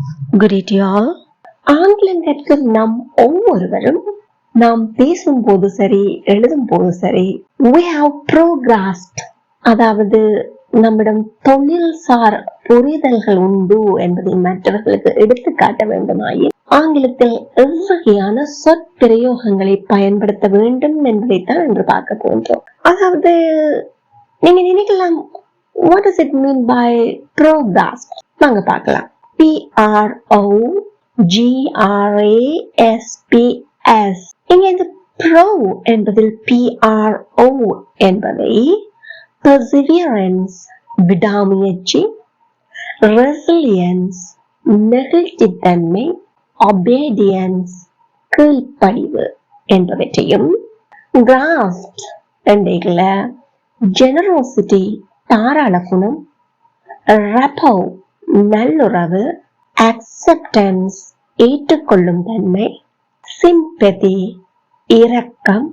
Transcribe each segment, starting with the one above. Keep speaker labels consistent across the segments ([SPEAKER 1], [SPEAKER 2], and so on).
[SPEAKER 1] Good day to you all. ஆங்கிலம் கற்கும் நம் ஒவ்வொருவரும் நாம் பேசும்போது சரி எழுதும் போது சரி we have progressed, அதாவது நம்மிடம் தொழில்சார் புரிதல்கள் உண்டு என்பதை மற்றவர்களுக்கு எடுத்து காட்ட வேண்டுமாயின் ஆங்கிலத்தில் எவ்வகையான சொற்பிரயோகங்களை பயன்படுத்த வேண்டும் என்பதைத்தான் என்று பார்க்க போன்றோம். அதாவது நீங்க நினைக்கலாம், what does it mean by progress? வாங்க பார்க்கலாம். PROGRASPS. இங்க இந்த pro என்பதில் PRO என்பதை perseverance விடாமுயற்சி, resilience நெகிழ்ச்சித்தன்மை, obedience கீழ்ப்படிவு என்பவற்றையும், grasped என்ற generosity தாராள குணம், rapport நல்லுறவு, acceptance ஏற்றுக்கொள்ளும் தன்மை, sympathy இரக்கம்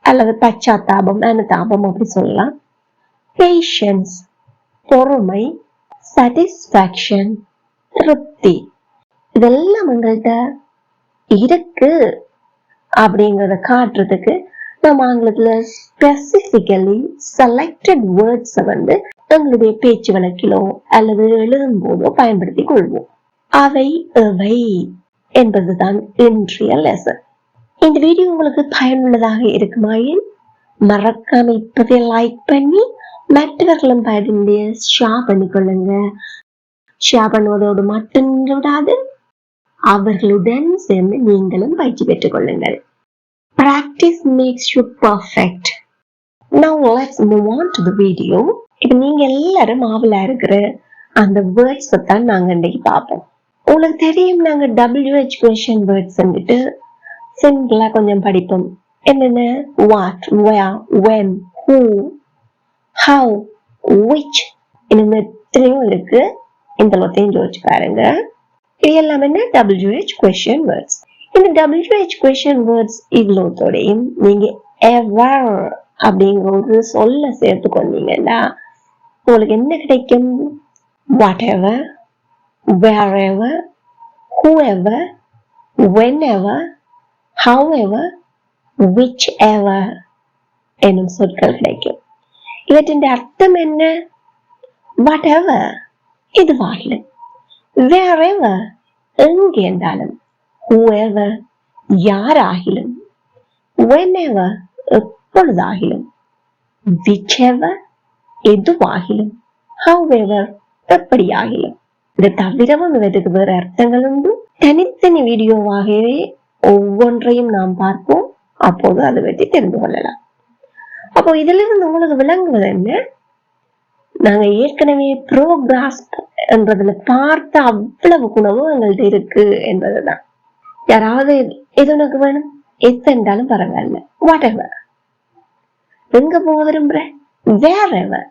[SPEAKER 1] அல்லது பச்சாத்தாபம் அனுதாபம் அப்படி சொல்லலாம், patience பொறுமை, satisfaction திருப்தி. இதெல்லாம் எங்கள்கிட்ட இருக்கு அப்படிங்கறத காட்டுறதுக்கு நம்ம ஆங்கிலத்துல ஸ்பெசிபிக்கலி செலக்டட் வேர்ட்ஸ் எங்களுடைய பேச்சு வழக்கிலோ அல்லது எழுதும் போதோ பயன்படுத்தி கொள்வோம். அவை எவை என்பதுதான் இன்றைய லெசன். இந்த வீடியோ உங்களுக்கு பயனுள்ளதாக இருக்குமாயின் மறக்காம இப்பவே லைக் பண்ணி மற்றவர்களும் பயனுடைய ஷேர் பண்ணிக்கொள்ளுங்க. ஷேர் பண்ணுவதோடு மட்டும் விடாது, அவர்களுடன் சேர்ந்து நீங்களும் பயிற்சி பெற்றுக் கொள்ளுங்கள். Practice makes you perfect. Now let's move on to the video. இப்ப நீங்க எல்லாரும் ஆவலா இருக்கிற அந்த வேர்ட்ஸ் தான் நாங்க இன்னைக்கு பார்ப்போம். உங்களுக்கு தெரியும், நாங்க WH question words வந்துட்டு சிம்பிளா கொஞ்சம் படிப்போம். என்னென்ன? what, where, when, who, how, which இன்னும் எத்தனையோ இருக்கு. இந்த லொத்தையும் யோசிச்சு பாருங்க. இது எல்லாம் என்ன? WH question words. இந்த WH question words இவ்வளோத்தோடையும் நீங்க ever அப்படிங்கிற ஒரு சொல்ல சேர்த்து கொண்டீங்கன்னா உங்களுக்கு என்ன கிடைக்கும்? whatever, wherever, whoever, whenever, however, whichever என்னும் சொற்கள் கிடைக்கும். இவற்றின் அர்த்தம் என்ன? whatever இது வாயிலும், wherever எங்கே என்றாலும், whoever யாராகிலும், whenever எப்பொழுதாகிலும், whichever எதுவாகிலும், however எப்படியாகிலும். இது தவிரவும் இவற்றுக்கு வேறு அர்த்தங்கள் உண்டு. தனித்தனி வீடியோவாகவே ஒவ்வொன்றையும் நாம் பார்ப்போம். அப்போது அதை பற்றி தெரிந்து கொள்ளலாம். அப்போ இதுல இருந்து உங்களுக்கு விளங்குவது என்ன? நாங்க ஏற்கனவே ப்ரோக்ராஸ் என்றதுல பார்த்த அவ்வளவு குணமும் எங்கள்கிட்ட இருக்கு என்பதுதான். யாராவது எது உனக்கு வேணும், எது என்றாலும் பரவாயில்ல, whatever. எங்க போக விரும்புற? wherever.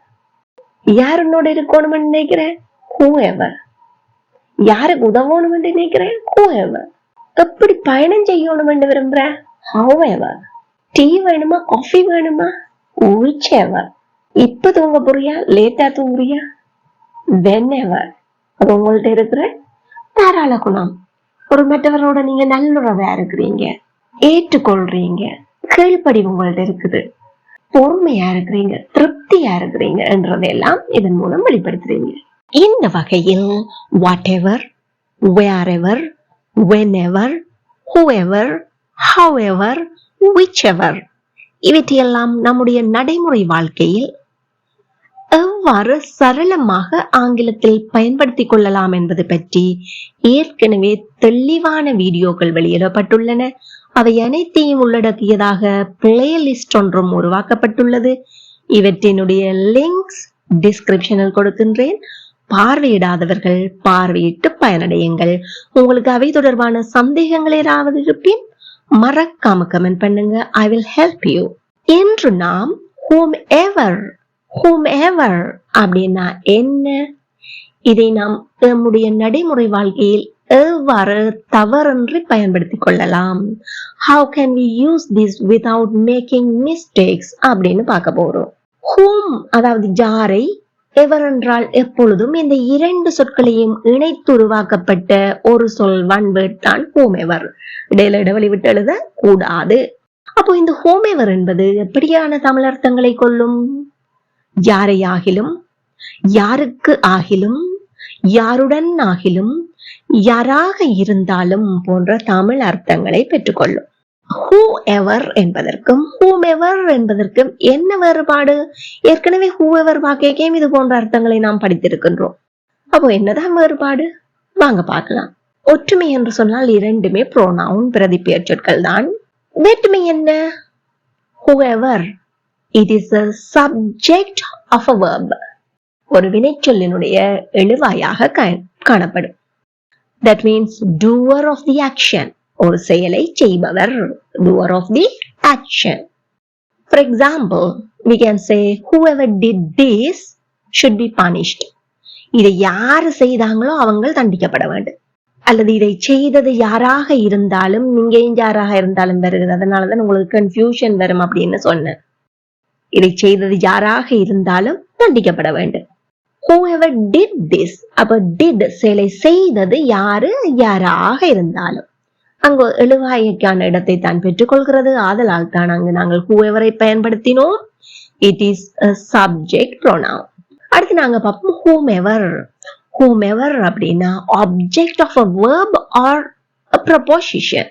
[SPEAKER 1] யார் உன்னோட இருக்கணும்னு நினைக்கிறேன்? whoever. யாருக்கு உதவணும் என்று நினைக்கிறேன்? whoever. எப்படி பயணம் செய்யணும் விரும்புற? however. டீ வேணுமா, காஃபி வேணுமா? whichever. இப்ப தூங்க போறியா, லேட்டா தூங்குறியா? whenever. அது உங்கள்ட்ட இருக்கிற தாராள குணம். ஒரு மற்றவரோட நீங்க நல்லுறவா இருக்கிறீங்க, ஏற்றுக்கொள்றீங்க, கீழ்ப்படிவு உங்கள்ட்ட இருக்குது, பொறுமையா இருக்கிறீங்க, திருப்தியா இருக்கிறீங்க என்றதெல்லாம் இதன் மூலம் வெளிப்படுத்துறீங்க. இந்த வகையில் whatever, wherever, whenever, whoever, however, whichever இவற்றையெல்லாம் நம்முடைய நடைமுறை வாழ்க்கையில் எவ்வாறு சரளமாக ஆங்கிலத்தில் பயன்படுத்திக் கொள்ளலாம் என்பது பற்றி ஏற்கனவே தெளிவான வீடியோக்கள் வெளியிடப்பட்டுள்ளன. அவை அனைத்தையும் உள்ளடக்கியதாக பிளேலிஸ்ட் ஒன்றும் உருவாக்கப்பட்டுள்ளது. இவற்றினுடைய லிங்க்ஸ் டிஸ்கிரிப்ஷனில் கொடுக்கின்றேன். பார்வையிடாதவர்கள் பார்வையிட்டு பயனடையுங்கள். உங்களுக்கு அவை தொடர்பான சந்தேகங்கள் ஏதாவது இருப்பின் மறக்காம கமெண்ட் பண்ணுங்க. I will help you. இன்று நாம் whomever அப்படின்னா என்ன, இதை நாம் நம்முடைய நடைமுறை வாழ்க்கையில் எவ்வாறு தவறின்றி பயன்படுத்திக் கொள்ளலாம், how can we use this without making mistakes அப்படின்னு பார்க்க போறோம். whom அதாவது யாரை, எவர் என்றால் எப்பொழுதும் இந்த இரண்டு சொற்களையும் இணைத்து உருவாக்கப்பட்ட ஒரு சொல் ஒன் வேர்ட் தான் ஹோமெவர். இடையில இடைவெளி விட்டு எழுத கூடாது. அப்போ இந்த ஹோமெவர் என்பது எப்படியான தமிழர்த்தங்களை கொள்ளும்? யாரை ஆகிலும், யாருக்கு ஆகிலும், யாருடன் ஆகிலும், யாராக இருந்தாலும் போன்ற தமிழ் அர்த்தங்களை பெற்றுக்கொள்ளும். ஹூ எவர் என்பதற்கும் ஹூமெவர் என்பதற்கும் என்ன வேறுபாடு? ஏற்கனவே ஹூ எவர் வாக்கியம் இது போன்ற அர்த்தங்களை நாம் படித்திருக்கின்றோம். அப்போ என்னதான் வேறுபாடு? வாங்க பார்க்கலாம். ஒற்றுமை என்று சொன்னால் இரண்டுமே ப்ரோனவுன் பிரதிபெயர் சொற்கள் தான். வேற்றுமை என்ன? whoever, it is a subject of a verb. ஒரு வினைச்சொல்லினுடைய எழுவாயாக காணப்படும். That means doer of the action. ஒரு செயலை செய்பவர், doer of the action. For example, we can say whoever did this should be punished. இதை யாரு செய்தாங்களோ அவங்க தண்டிக்கப்பட வேண்டும். அல்லது இதை செய்தது யாராக இருந்தாலும், இங்கேயும் யாராக இருந்தாலும் வருகிறது, அதனாலதான் உங்களுக்கு கன்ஃபியூஷன் வரும் அப்படின்னு சொன்னேன். இதை செய்தது யாராக இருந்தாலும் தண்டிக்கப்பட வேண்டும். whoever did this, அப்ப did செயலை செய்தது யாரு, யாராக இருந்தாலும் அங்கு எழுவாய்க்கான இடத்தை தான் பெற்றுக்கொள்கிறது. ஆதலால் தான் அங்கு நாங்கள் whoever பயன்படுத்தினோம். It is a subject pronoun. அடுத்து நாங்க பார்ப்போம் whomever. whomever அப்படின்னா object of a verb or a preposition.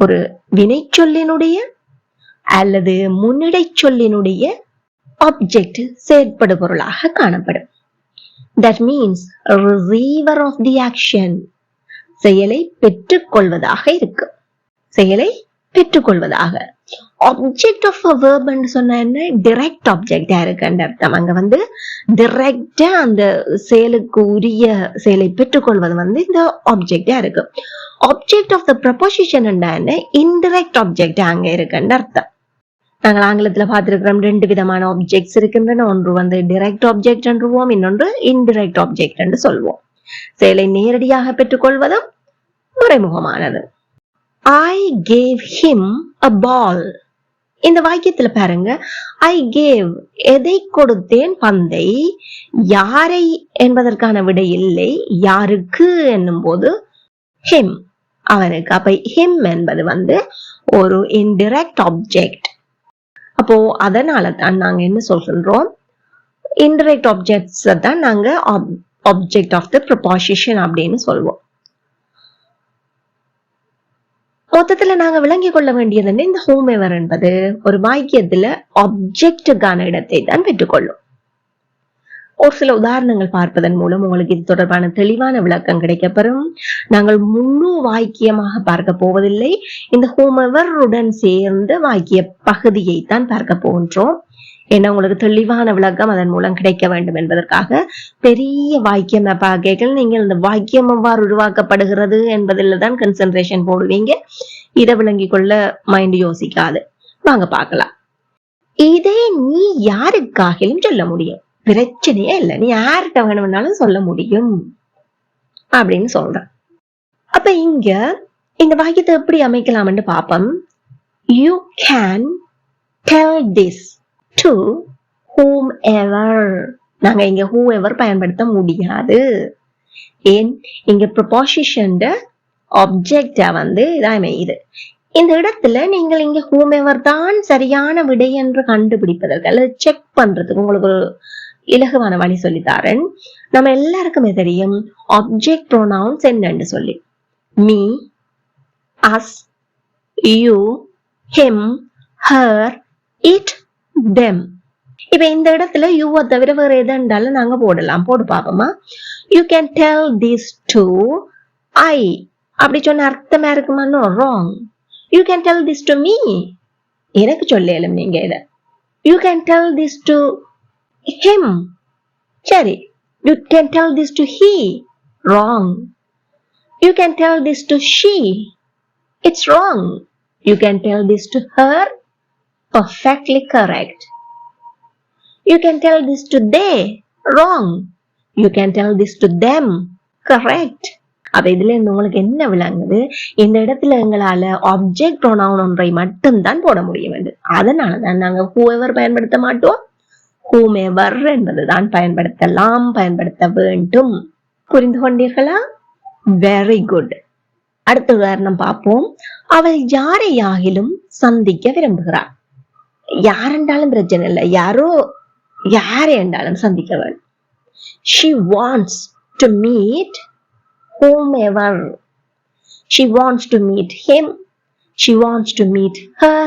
[SPEAKER 1] ஒரு வினைச்சொல்லினுடைய அல்லது முன்னிடை சொல்லினுடைய object செயற்படு பொருளாக காணப்படும். That means a receiver of the action. செயலை பெற்றுக்கொள்வதாக இருக்கு. செயலை பெற்றுக்கொள்வதாக. ஆப்ஜெக்ட் ஆஃப் a verb ன்னு சொன்னா என்ன? டைரக்ட் ஆப்ஜெக்டா இருக்குன்ற அர்த்தம். அங்க வந்து டைரக்டா அந்த செயலுக்கு உரிய செயலை பெற்றுக்கொள்வது இந்த ஆப்ஜெக்டா இருக்கு. ஆப்ஜெக்ட் ஆஃப் த ப்ரொபோசிஷன் என்ன? இன்டைரக்ட் ஆப்ஜெக்டா அங்க இருக்குன்ற அர்த்தம். நாங்கள் ஆங்கிலத்துல பார்த்திருக்கிறோம், ரெண்டு விதமான ஆப்ஜெக்ட்ஸ் இருக்கின்றன. ஒன்று டைரக்ட் ஆப்ஜெக்ட் என்றுவோம், இன்னொன்று இன்டைரக்ட் ஆப்ஜெக்ட் என்று சொல்வோம். செயலை நேரடியாக பெற்றுக்கொள்வதும் மறைமுகமானது. I gave him a ball. இந்த வாக்கியத்துல பாருங்க, I gave எதை கொடுத்தேன்? பந்தை. யாரை என்பதற்கான விடை இல்லை, யாருக்கு என்னும் போது him, அவனுக்கு. அப்ப him என்பது ஒரு இன்டைரக்ட் ஆப்ஜெக்ட். அப்போ அதனால தான் நாங்க என்ன சொல்றோம், இன்டைரக்ட் ஆப்ஜெக்ட்ஸ் தான் நாங்க object of the preposition அப்படின்னு சொல்வோம். மொத்தத்துல நாங்க விளங்கி கொள்ள வேண்டியது இந்த whomever என்பது ஒரு வாக்கியத்துல ஆப்ஜெக்டுக்கான இடத்தை தான் பெற்றுக்கொள்ளும். ஒரு சில உதாரணங்கள் பார்ப்பதன் மூலம் உங்களுக்கு இது தொடர்பான தெளிவான விளக்கம் கிடைக்கப்பெறும். நாங்கள் முழு வாக்கியமாக பார்க்க போவதில்லை, இந்த whomever உடன் சேர்ந்து வாக்கிய பகுதியை தான் பார்க்க போகின்றோம். ஏன்னா உங்களுக்கு தெளிவான விளக்கம் அதன் மூலம் கிடைக்க வேண்டும் என்பதற்காக பெரிய வாக்கியம் பார்க்க நீங்கள் இந்த வாக்கியம் எவ்வாறு உருவாக்கப்படுகிறது என்பதில் தான் கன்சென்ட்ரேஷன் போடுவீங்க. இதை விளங்கி கொள்ள மைண்ட் யோசிக்காது. வாங்க பார்க்கலாம். இதே நீ யாருக்காகிலும் சொல்ல முடியும், பிரச்சனையே இல்லை, நீ யார்கிட்ட வேணும்னாலும் சொல்ல முடியும் அப்படின்னு சொல்றேன். அப்ப இங்க இந்த வாக்கியத்தை எப்படி அமைக்கலாம்னு பாப்போம். You can tell this to whomever. நாங்க இங்க whoever பயன்படுத்த முடியாது. ஏன்? இங்க preposition ஆப்ஜெக்டா இதான் அமையுது. இந்த இடத்துல நீங்கள் இங்க whomever தான் சரியான விடை என்று கண்டுபிடிப்பதற்கு அல்லது செக் பண்றதுக்கு உங்களுக்கு ஒரு இலகுவான வழி சொல்லித்தாரன். நம்ம எல்லாருக்குமே தெரியும் ஆப்ஜெக்ட் ப்ரோனவுன்ஸ் என்னன்னு சொல்லி. me, us, you, him, her, it, them. இப்ப இந்த இடத்துல யூவை தவிர வேற எதுண்டாலும் நாங்க போடலாம். போட்டு பாப்போமா. You can tell this to I. அப்படி சொன்ன அர்த்தமா இருக்குமா? No, wrong. You can tell this to me. எனக்கு சொல்லலும் நீங்க இத. You can tell this to him. சரி. You can tell this to he. Wrong. You can tell this to she. It's wrong. You can tell this to her. Perfectly correct. You can tell this to they. Wrong. You can tell this to them. Correct. அப்ப இதுல இருந்து உங்களுக்கு என்ன விளங்குது? இந்த இடத்துல எங்களால object pronoun ஒன்றை மட்டும் தான் போட முடியும். அதனாலதான் நாங்க whoever பயன்படுத்த மாட்டோம், whomever என்பதுதான் பயன்படுத்தலாம், பயன்படுத்த வேண்டும். புரிந்து கொண்டீர்களா? Very good. அடுத்த உதாரணம் பார்ப்போம். அவள் யாரையாகிலும் சந்திக்க விரும்புகிறாள். யாரென்றாலும் பிரச்சனை இல்லை, யாரை என்றாலும் சந்திக்க வேண்டும். She wants to meet whomever. She wants to meet him. She wants to meet her.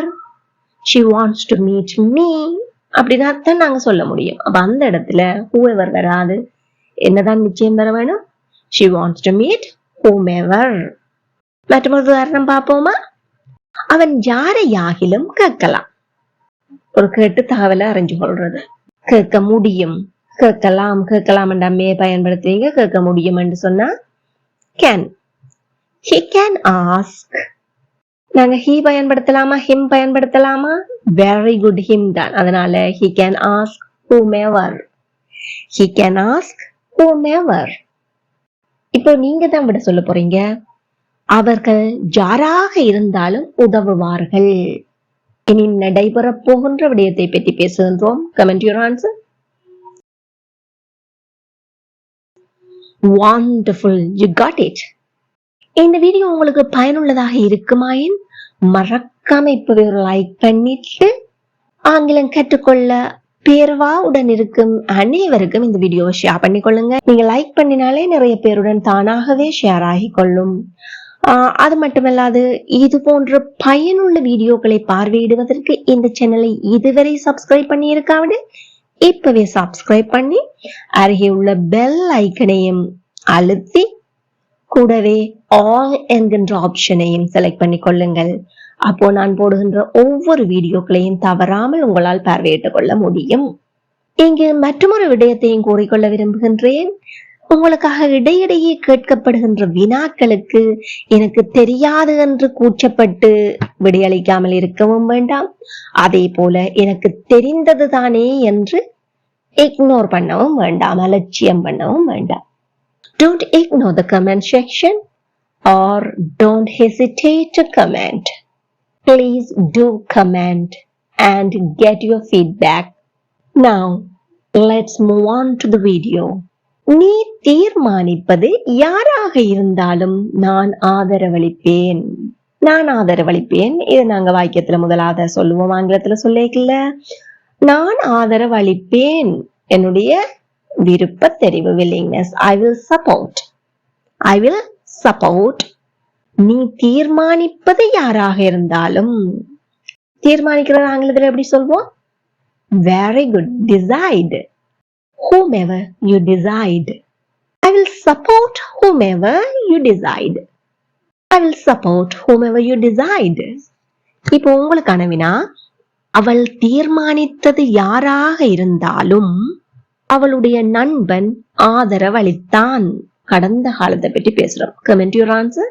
[SPEAKER 1] She wants to meet me. அப்படின்னா தான் நாங்க சொல்ல முடியும். அப்ப அந்த இடத்துல whoever வராது. என்னதான் நிச்சயம் வர வேணும்? She wants to meet whomever. மற்றொரு உதாரணம் பார்ப்போமா? அவன் யாரையாகிலும் கேட்கலாம். ஒரு கேட்டு தகவலை அறிஞ்சு கொள்றது. கேட்க முடியும், கேட்கலாம், கேட்கலாம் என்றாமே பயன்படுத்துவீங்க. கேட்க முடியும் என்று சொன்னா can. He can ask. நாங்க he பயன்படுத்தலாமா, him பயன்படுத்தலாமா? வெரி குட், him தான். அதனால he can ask whomever. He can ask whomever. இப்போ நீங்க தான் விட சொல்ல போறீங்க. அவர்கள் யாராக இருந்தாலும் உதவுவார்கள். இனி நடைபெறப் போகின்ற விடயத்தை பற்றி பேசுகின்றோம். Comment your answer. Wonderful, you got it. இந்த வீடியோ உங்களுக்கு பயனுள்ளதாக இருக்குமாயின் மறக்காம இப்பவே ஒரு லைக் பண்ணிட்டு ஆங்கிலம் கற்றுக்கொள்ள பேர்வாவுடன் இருக்கும் அனைவருக்கும் இந்த வீடியோவை ஷேர் பண்ணிக்கொள்ளுங்க. நீங்க லைக் பண்ணினாலே நிறைய பேருடன் தானாகவே ஷேர் ஆகி கொள்ளும். அது மட்டுமல்லாது இது போன்ற பயனுள்ள வீடியோக்களை பார்வையிடுவதற்கு இந்த சேனலை இதுவரை சப்ஸ்கிரைப் பண்ணி இருக்காவிட இப்பவே சப்ஸ்கிரைப் பண்ணி அருகே உள்ள பெல் ஐக்கனையும் அழுத்தி கூடவே ஆல் என்கின்ற ஆப்ஷனையும் செலக்ட் பண்ணி கொள்ளுங்கள். அப்போ நான் போடுகின்ற ஒவ்வொரு வீடியோக்களையும் தவறாமல் உங்களால் பார்வையிட்டுக் கொள்ள முடியும். இங்கு மற்றொரு விடயத்தையும் கூறிக்கொள்ள விரும்புகின்றேன். உங்களுக்காக இடையிடையே கேட்கப்படுகின்ற வினாக்களுக்கு எனக்கு தெரியாது என்று கூச்சப்பட்டு விடையளிக்காமல் இருக்கவும் வேண்டாம். அதே போல எனக்கு தெரிந்தது தானே என்று இக்னோர் பண்ணவும் வேண்டாம், அலட்சியம் பண்ணவும் வேண்டாம். Don't ignore the comment section or don't hesitate to comment. Please do comment and get your feedback. Now, let's move on to the video. நீ தீர்மானிப்பது யாராக இருந்தாலும் நான் ஆதரவளிப்பேன். நான் ஆதரவளிப்பேன். இதை நாங்க வாக்கியத்துல முதலாவது சொல்லுவோம், ஆங்கிலத்துல சொல்லிக்கல. நான் ஆதரவளிப்பேன். என்னுடைய விருப்ப தெரிவு, willingness. I will support. I will support. நீ தீர்மானிப்பது யாராக இருந்தாலும். தீர்மானிக்கிற ஆங்கிலத்துல எப்படி சொல்வோம்? Very good. Decide. Whomever you decide. I will support whomever you decide. I will support whomever you decide. இப்போ உங்களுக்கான வினா, அவள் தீர்மானித்தது யாராக இருந்தாலும் அவளுடைய நண்பன் ஆதரவளித்தான். கடந்த காலத்தை பற்றி பேசுறோம். Comment your answer.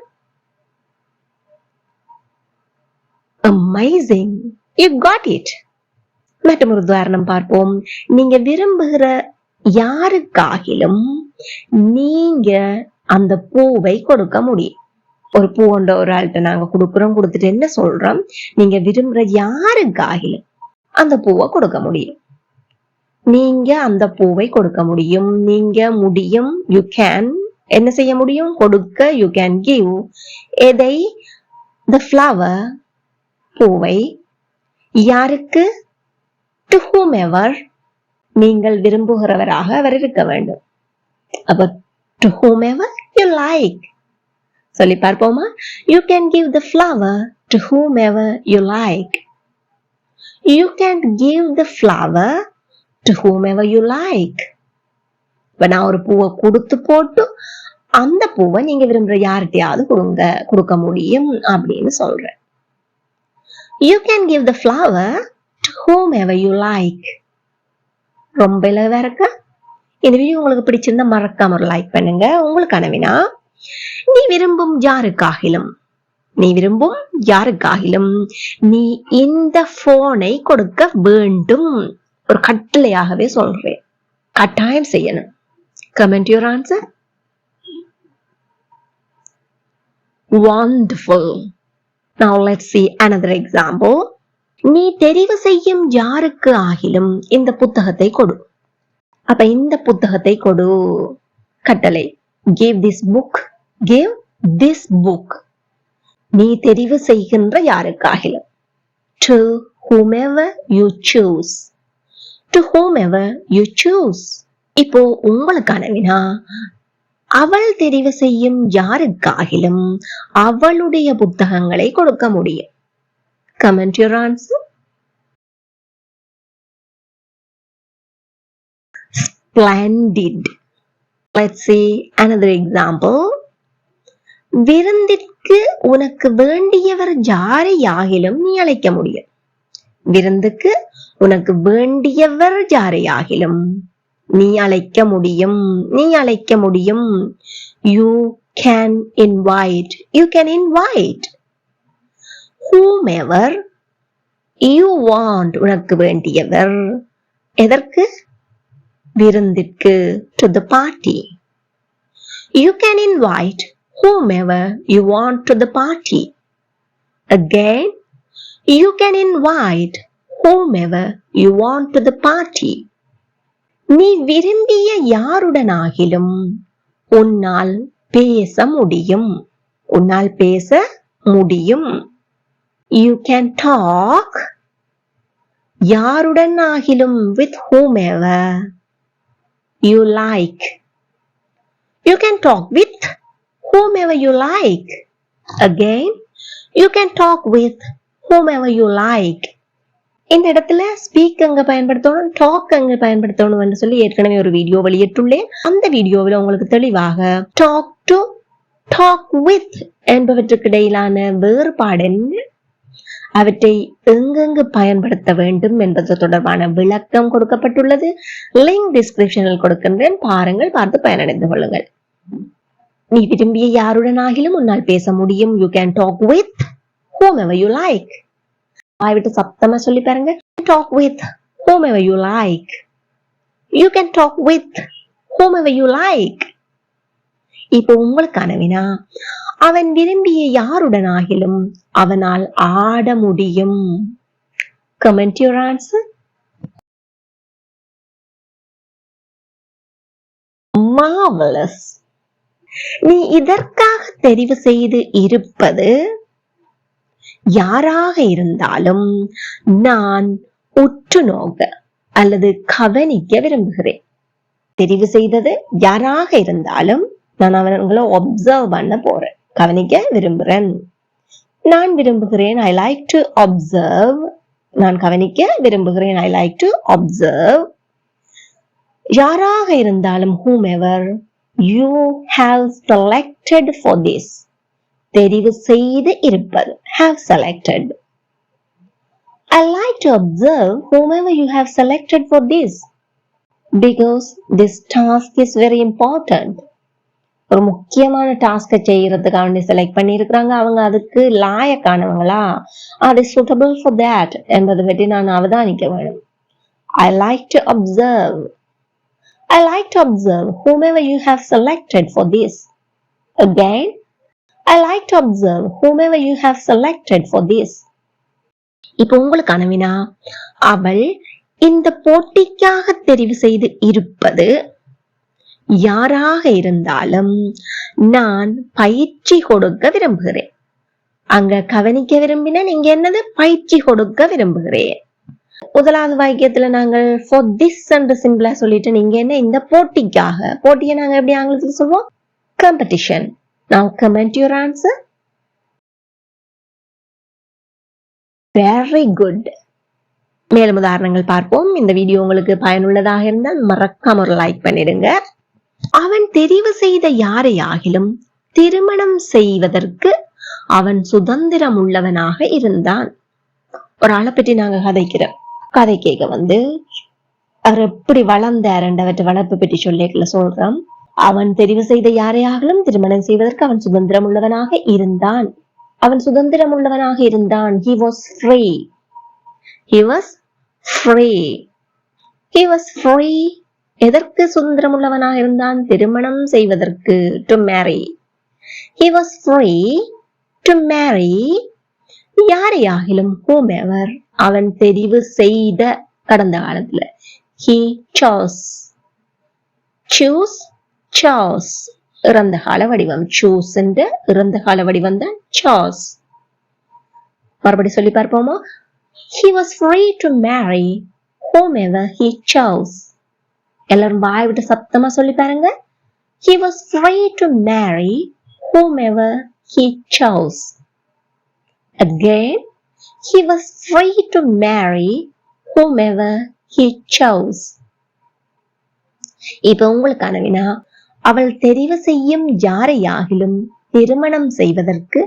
[SPEAKER 1] Amazing. You got it. மற்றொரு உதாரணம் பார்ப்போம். நீங்க விரும்புகிற யாருக்காகிலும் நீங்க அந்த பூவை கொடுக்க முடியும். ஒரு பூ கொண்ட ஒரு ஆள்கிட்ட நாங்க கொடுத்துட்டு என்ன சொல்றோம்? நீங்க விரும்புற யாருக்காகிலும் அந்த பூவை கொடுக்க முடியும். நீங்க அந்த பூவை கொடுக்க முடியும். நீங்க முடியும். You can. என்ன செய்ய முடியும்? கொடுக்க. You can give. எதை? the flower. பூவை. யாருக்கு? to whomever. நீங்கள் விரும்புகிறவராக அவர் இருக்க வேண்டும். அப்ப to whomever you like. சொல்லி பார்ப்போமா? You can give the flower to whomever you like. You can give the flower to whomever you like. இப்ப நான் ஒரு பூவை கொடுத்து போட்டு அந்த பூவை நீங்க விரும்புற யார்கிட்டயாவது கொடுக்க முடியும் அப்படின்னு சொல்றேன். You can give the flower to whomever you like. ரொம்ப இலவா இருக்கா? இந்த வீடியோ உங்களுக்கு பிடிச்சிருந்தா மறக்காம ஒரு லைக் பண்ணுங்க. உங்களுக்கான வினா, நீ விரும்பும் யாருக்காகிலும் நீ இந்த போனை கொடுக்க வேண்டும். ஒரு கட்டளையாகவே சொல்றேன். கட்டாயம் செய்யணும். Comment your answer. Wonderful. Now let's see another example. நீ தெரிவு செய்யும் யாருக்கு ஆகிலும் இந்த புத்தகத்தை கொடு. அப்ப இந்த புத்தகத்தை கொடு கட்டளை. give this book, give this book. நீ தெரிவு செய்கின்ற யாருக்காகிலும். to whomever you choose, to whomever you choose. இப்போ உங்களுக்கான வினா, அவள் தெரிவு செய்யும் யாருக்காகிலும் அவளுடைய புத்தகங்களை கொடுக்க முடியும். Comment your answer. Splendid. Let's see another example. விருந்திற்கு உனக்கு வேண்டியவர் யாரையாகிலும் நீ அழைக்க முடியும். விருந்துக்கு உனக்கு வேண்டியவர் யாரையாகிலும் நீ அழைக்க முடியும். நீ அழைக்க முடியும். You can invite. You can invite. Whomever you want. உனக்கு வேண்டியவர் எதற்கு? விருந்திற்கு. To the party. You can invite whomever you want to the party. Again, you can invite whomever you want to the party. நீ விரும்பிய யாருடனாகிலும் உன்னால் பேச முடியும். உன்னால் பேச முடியும். You can talk யாருடனாகிலும் with whomever you like. You can talk with whomever you like. Again, you can talk with whomever you like. இந்த இடத்துல ஸ்பீக் அங்க பயன்படுத்தணும், டாக் அங்க பயன்படுத்தணும் என்று சொல்லி ஏற்கனவே ஒரு வீடியோ வெளியிட்டுள்ளேன். அந்த வீடியோவில் உங்களுக்கு தெளிவாக டாக் டு, டாக் வித் என்பவற்றுக்கு இடையிலான வேறுபாடு என்ன, அவற்றை எங்கெங்கு பயன்படுத்த வேண்டும் என்பது தொடர்பான விளக்கம் கொடுக்கப்பட்டுள்ளது. லிங்க் டிஸ்கிரிப்ஷனில் கொடுக்கின்றேன், பாருங்கள், பார்த்து பயனடைந்து கொள்ளுங்கள். நீ விரும்பிய யாருடனாகிலும் உன்னால் பேச முடியும். You can talk with whomever you like. விட்டு சத்தமா சொல்லி பாருங்க. Talk with whomever you like. You can talk with whomever you like. இப்போ உங்களுக்கான வினா, அவன் விரும்பிய யாருடனாகிலும் அவனால் ஆட முடியும். Comment your answer. Marvelous. நீ இதற்காக தெரிவு செய்து இருப்பது யாராக இருந்தாலும் நான் உற்று நோக்க அல்லது கவனிக்க விரும்புகிறேன். தெரிவு செய்தது யாராக இருந்தாலும் நான் அவங்களை ஒப்சர்வ் பண்ண போறேன், கவனிக்க விரும்புகிறேன். நான் விரும்புகிறேன், ஐ லைக் டு அப்சர்வ். நான் கவனிக்க விரும்புகிறேன், ஐ லைக் டு அப்சர்வ். யாராக இருந்தாலும் whomever you have selected for this. தெரிவு செய்து இருப்பது, have selected. I like to observe whomever you have selected for this because this task is very important. ஒரு முக்கியமான டாஸ்கை செய்யறதுக்காக செலக்ட் பண்ணி இருக்கிறாங்க. அவங்க அதுக்கு லாயக்கானவங்களா, அது suitable for that என்பதை பற்றி நான் அவதானிக்க வேண்டும். I like to observe. I like to observe whomever you have selected for this. Again, I like to observe whomever you have selected for this. இப்போ உங்களுக்கான வினா, அவள் இந்த போட்டிக்காக தெரிவு செய்து இருப்பது யாராக இருந்தாலும் நான் பயிற்சி கொடுக்க விரும்புகிறேன். அங்க கவனிக்க விரும்பினா நீங்க என்னது, பயிற்சி கொடுக்க விரும்புகிறேன். முதலாவது வாக்கியத்துல நாங்கள் for this என்று சிம்பிளா சொல்லிட்டு, நீங்க என்ன இந்த போட்டிக்காக, போட்டியை நாங்க எப்படி ஆங்கிலத்துல சொல்லுவோம், competition. Now comment your answer. Very good. மேலும் உதாரணங்கள் பார்ப்போம். இந்த வீடியோ உங்களுக்கு பயனுள்ளதாக இருந்தால் மறக்காம ஒரு லைக் பண்ணிடுங்க. அவன் தெரிவு செய்த யாரையாகிலும் திருமணம் செய்வதற்கு அவன் சுதந்திரம் உள்ளவனாக இருந்தான். ஒரு ஆளை பற்றி நாங்க கதை கேட்க அவர் எப்படி வளர்ந்தாருன்றவற்றை வளர்ப்பு பற்றி சொல்றோம். அவன் தெரிவு செய்த யாரையாகிலும் திருமணம் செய்வதற்கு அவன் சுதந்திரம் உள்ளவனாக இருந்தான். அவன் சுதந்திரம் உள்ளவனாக இருந்தான். He was free. He was free. He was free. எதற்கு சுதந்திரம் உள்ளவனாக இருந்தான்? திருமணம் செய்வதற்கு. To marry. He was free to marry யாரையாகிலும் whomever அவன் தெரிவு செய்த கடந்த காலத்துல he chose chose இறந்த கால வடிவம் choose என்ற இறந்த கால வடிவம் தான் chose. மறுபடி சொல்லி பார்ப்போமா? He was free to marry whomever he chose. எல்லாரும் வாய் விட்டு சத்தமா சொல்லி பாருங்க. He was free to marry whomever he chose. Again, he was free to marry whomever he chose. இப்ப உங்களுக்கான வினா, அவள் தெரிவு செய்யும் யாரையாகிலும் திருமணம் செய்வதற்கு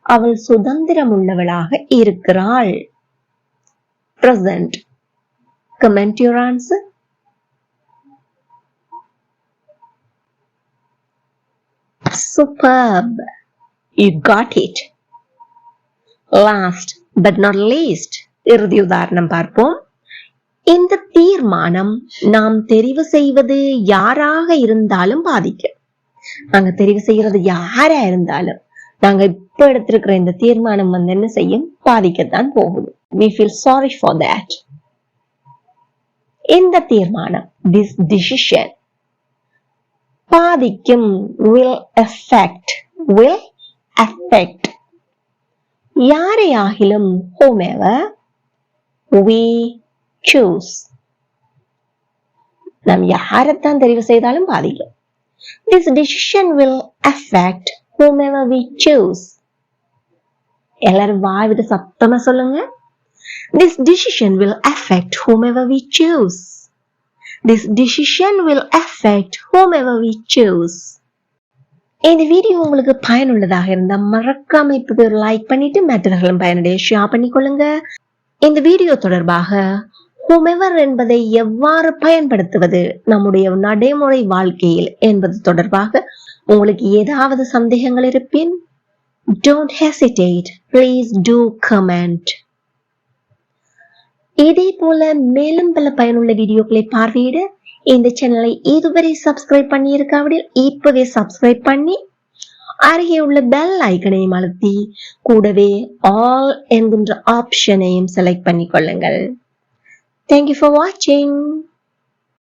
[SPEAKER 1] அவள் சுதந்திரம் உள்ளவளாக இருக்கிறாள். Present. Comment your answer. Superb. You got it. Last but not least, இறுதி உதாரணம் பார்ப்போம். இந்த தீர்மானம் நாம் தெரிவு செய்வது யாராக இருந்தாலும் பாதிக்கும். நாங்க தெரிவு செய்யறது யாரா இருந்தாலும் நாங்க இப்ப எடுத்திருக்கிற இந்த தீர்மானம் என்ன செய்யும்? பாதிக்கத்தான் போகுது. We feel sorry for that. இந்த தீர்மானம், this decision, பாதிக்கும், will affect யாரையாகிலும் whomever we choose. நாம் யாரைத்தான் தெரிவு செய்தாலும் பாதிக்கும். This decision will affect whomever we choose. எல்லாரும் வாய் விட்டு சத்தமா சொல்லுங்க. This decision will affect whomever we choose. This decision will affect whomever we choose. இந்த வீடியோ உங்களுக்கு பயனுள்ளதாக இருந்தா மறக்காம இப்ப ஒரு லைக் பண்ணிட்டு மற்றவர்களும் பயனுடைய ஷேர் பண்ணிக்கொள்ளுங்க. இந்த வீடியோ தொடர்பாக whomever என்பதை எவ்வாறு பயன்படுத்துவது நம்முடைய நடைமுறை வாழ்க்கையில் என்பது தொடர்பாக உங்களுக்கு ஏதாவது சந்தேகங்கள் இருப்பின் don't hesitate, please do comment. இதே போல மேலும் பல பயனுள்ள வீடியோக்களை பார்வையிட இந்த சேனலை இதுவரை சப்ஸ்கிரைப் பண்ணி இருக்காவிடில் இப்பவே சப்ஸ்கிரைப் பண்ணி அருகே உள்ள பெல் ஐக்கனையும் அழுத்தி கூடவே ஆல் என்கின்ற ஆப்ஷனையும் select பண்ணிக்கொள்ளுங்கள். Thank you for watching.